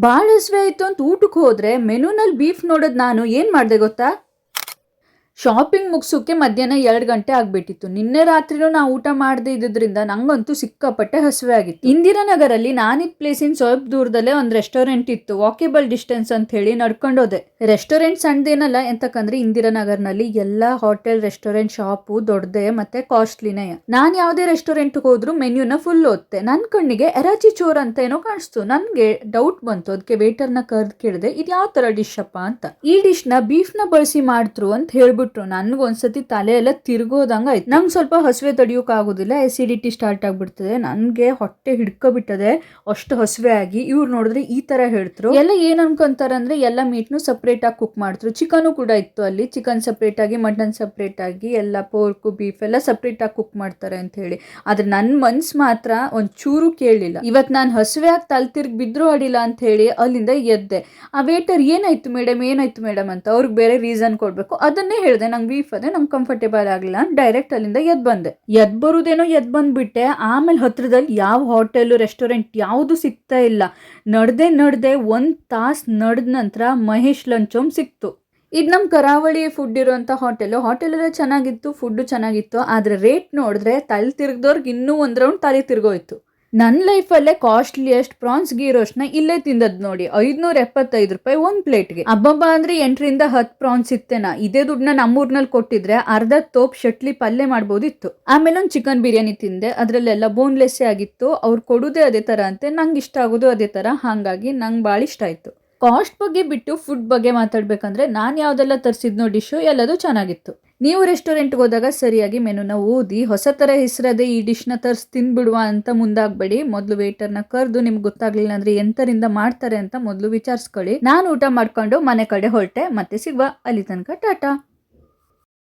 ಭಾಳ ಹಸಿವೆ ಆಯಿತು ಅಂತ ಊಟಕ್ಕೆ ಹೋದ್ರೆ ಮೆನುನಲ್ಲಿ ಬೀಫ್ ನೋಡೋದು ನಾನು ಏನು ಮಾಡಿದೆ ಗೊತ್ತಾ? ಶಾಪಿಂಗ್ ಮುಗಿಸೋಕೆ ಮಧ್ಯಾಹ್ನ 2 ಗಂಟೆ ಆಗ್ಬಿಟ್ಟಿತ್ತು. ನಿನ್ನೆ ರಾತ್ರಿನೂ ನಾ ಊಟ ಮಾಡದೇ ಇದ್ದಿದ್ರಿಂದ ನಂಗಂತೂ ಸಿಕ್ಕಾಪಟ್ಟೆ ಹಸಿವೆ ಆಗಿತ್ತು. ಇಂದಿರಾನಗರಲ್ಲಿ ನಾನಿದ್ದ ಪ್ಲೇಸಿನ ಸ್ವಲ್ಪ ದೂರದಲ್ಲೇ ಒಂದು ರೆಸ್ಟೋರೆಂಟ್ ಇತ್ತು. ವಾಕೇಬಲ್ ಡಿಸ್ಟೆನ್ಸ್ ಅಂತ ಹೇಳಿ ನಡ್ಕೊಂಡೋದೆ. ರೆಸ್ಟೋರೆಂಟ್ ಸಣ್ಣದೇನಲ್ಲ, ಎಂತಕ್ಕಂದ್ರೆ ಇಂದಿರಾನಗರ್ನಲ್ಲಿ ಎಲ್ಲ ಹೋಟೆಲ್ ರೆಸ್ಟೋರೆಂಟ್ ಶಾಪು ದೊಡ್ಡದೇ ಮತ್ತೆ ಕಾಸ್ಟ್ಲಿನೇ. ನಾನು ಯಾವುದೇ ರೆಸ್ಟೋರೆಂಟ್ ಹೋದ್ರು ಮೆನ್ಯೂನ ಫುಲ್ ಓದ್ತೆ. ನನ್ನ ಕಣ್ಣಿಗೆ ಎರಾಚಿ ಚೋರ್ ಅಂತ ಏನೋ ಕಾಣಿಸ್ತು. ನನಗೆ ಡೌಟ್ ಬಂತು. ಅದಕ್ಕೆ ವೇಟರ್ನ ಕರೆದು ಕೇಳಿದೆ, ಇದು ಯಾವ ತರ ಡಿಶ್ ಅಪ್ಪ ಅಂತ. ಈ ಡಿಶ್ನ ಬೀಫ್ನ ಬಳಸಿ ಮಾಡಿದ್ರು ಅಂತ ಹೇಳ್ಬಿಟ್ಟು ನನ್ಗೊಂದ್ಸತಿ ತಲೆ ಎಲ್ಲ ತಿರ್ಗೋದಂಗ ಆಯ್ತು. ನಂಗೆ ಸ್ವಲ್ಪ ಹಸಿವೆ ತಡಿಯೋಕ್ ಆಗುದಿಲ್ಲ, ಎಸಿಡಿಟಿ ಸ್ಟಾರ್ಟ್ ಆಗ್ಬಿಡ್ತದೆ. ನನ್ಗೆ ಹೊಟ್ಟೆ ಹಿಡ್ಕೊಬಿಟ್ಟದೆ, ಅಷ್ಟು ಹಸಿವೆ ಆಗಿ. ಇವ್ರು ನೋಡಿದ್ರೆ ಈ ತರ ಹೇಳ್ತರು. ಎಲ್ಲ ಏನ್ ಅನ್ಕೊಂತಾರಂದ್ರೆ ಎಲ್ಲ ಮೀಟ್ನು ಸಪ್ರೇಟ್ ಆಗಿ ಕುಕ್ ಮಾಡ್ತಾರೆ. ಚಿಕನ್ ಕೂಡ ಇತ್ತು ಅಲ್ಲಿ. ಚಿಕನ್ ಸಪ್ರೇಟ್ ಆಗಿ, ಮಟನ್ ಸಪ್ರೇಟ್ ಆಗಿ, ಎಲ್ಲ ಪೋರ್ಕು ಬೀಫ್ ಎಲ್ಲ ಸಪ್ರೇಟ್ ಆಗಿ ಕುಕ್ ಮಾಡ್ತಾರೆ ಅಂತ ಹೇಳಿ. ಆದ್ರೆ ನನ್ ಮನ್ಸ್ ಮಾತ್ರ ಒಂದ್ ಚೂರು ಕೇಳಲಿಲ್ಲ. ಇವತ್ ನಾನು ಹಸಿವೆ ಆಗಿ ತಲೆ ತಿರ್ಗಿ ಬಿದ್ರು ಅಡಿಲ್ಲ ಅಂತ ಹೇಳಿ ಅಲ್ಲಿಂದ ಎದ್ದೆ. ಆ ವೇಟರ್ ಏನಾಯ್ತು ಮೇಡಮ್ ಅಂತ ಅವ್ರಿಗೆ ಬೇರೆ ರೀಸನ್ ಕೊಡ್ಬೇಕು. ಅದನ್ನೇ ಹೇಳಿದೆ, ನಂಗೆ ಬೀಫ್ ಅದೇ ನಂಗೆ ಕಂಫರ್ಟೇಬಲ್ ಆಗಲಿಲ್ಲ. ಡೈರೆಕ್ಟ್ ಅಲ್ಲಿಂದ ಎದ್ ಬಂದ್ಬಿಟ್ಟೆ. ಆಮೇಲೆ ಹತ್ರದಲ್ಲಿ ಯಾವ ಹೋಟೆಲ್ ರೆಸ್ಟೋರೆಂಟ್ ಯಾವುದು ಸಿಗ್ತಾ ಇಲ್ಲ. ನಡ್ದೆ 1 ತಾಸು ನಡೆದ ನಂತರ ಮಹೇಶ್ ಲಂಚ್ ಹೋಮ್ ಸಿಕ್ತು. ಇದು ನಮ್ಮ ಕರಾವಳಿ ಫುಡ್ ಇರುವಂಥ ಹೋಟೆಲ್ ಎಲ್ಲ ಚೆನ್ನಾಗಿತ್ತು, ಫುಡ್ಡು ಚೆನ್ನಾಗಿತ್ತು. ಆದರೆ ರೇಟ್ ನೋಡಿದ್ರೆ ತಲೆ ತಿರ್ಗ್ದವ್ರಿಗೆ ಇನ್ನೂ ಒಂದು ರೌಂಡ್ ತಲೆ ತಿರ್ಗೋಯ್ತು. ನನ್ನ ಲೈಫಲ್ಲೇ ಕಾಸ್ಟ್ಲಿಯಸ್ಟ್ ಪ್ರಾನ್ಸ್ ಗೀ ರೋಸ್ಟ್ನ ಇಲ್ಲೇ ತಿಂದದ್ದು ನೋಡಿ. 575 ರೂಪಾಯಿ ಒಂದು ಪ್ಲೇಟ್ಗೆ. ಹಬ್ಬಬ್ಬ ಅಂದ್ರೆ 8ರಿಂದ 10 ಪ್ರಾನ್ಸ್ ಇತ್ತೇನಾ. ಇದೇ ದುಡ್ಡನ್ನ ನಮ್ಮೂರ್ನಲ್ಲಿ ಕೊಟ್ಟಿದ್ರೆ ಅರ್ಧ ತೋಪ್ ಶಟ್ಲಿ ಪಲ್ಯ ಮಾಡ್ಬೋದಿತ್ತು. ಆಮೇಲೆ ಒಂದು ಚಿಕನ್ ಬಿರಿಯಾನಿ ತಿಂದೆ. ಅದರಲ್ಲೆಲ್ಲ ಬೋನ್ಲೆಸ್ಸೇ ಆಗಿತ್ತು. ಅವ್ರು ಕೊಡೋದೇ ಅದೇ ಥರ ಅಂತೆ, ನಂಗೆ ಇಷ್ಟ ಆಗೋದು ಅದೇ ಥರ. ಹಾಗಾಗಿ ನಂಗೆ ಭಾಳ ಇಷ್ಟ ಆಯಿತು. ಕಾಸ್ಟ್ ಬಗ್ಗೆ ಬಿಟ್ಟು ಫುಡ್ ಬಗ್ಗೆ ಮಾತಾಡ್ಬೇಕಂದ್ರೆ ನಾನು ಯಾವುದೆಲ್ಲ ತರಿಸಿದ್ನೋ ಡಿಶ್ಶು ಎಲ್ಲದೂ ಚೆನ್ನಾಗಿತ್ತು. ನೀವು ರೆಸ್ಟೋರೆಂಟ್ಗೆ ಹೋದಾಗ ಸರಿಯಾಗಿ ಮೆನುನ ಓದಿ ಹೊಸ ಥರ ಹೆಸರದೆ ಈ ಡಿಶ್ನ ತರಿಸಿ ತಿಂದ್ಬಿಡುವ ಅಂತ ಮುಂದಾಗಬೇಡಿ. ಮೊದಲು ವೇಟರ್ನ ಕರೆದು ನಿಮ್ಗೆ ಗೊತ್ತಾಗ್ಲಿಲ್ಲ ಅಂದ್ರೆ ಎಂತರಿಂದ ಮಾಡ್ತಾರೆ ಅಂತ ಮೊದಲು ವಿಚಾರಿಸ್ಕೊಳ್ಳಿ. ನಾನು ಊಟ ಮಾಡ್ಕೊಂಡು ಮನೆ ಕಡೆ ಹೊರಟೆ. ಮತ್ತೆ ಸಿಗುವ, ಅಲ್ಲಿ ತನಕ ಟಾಟಾ.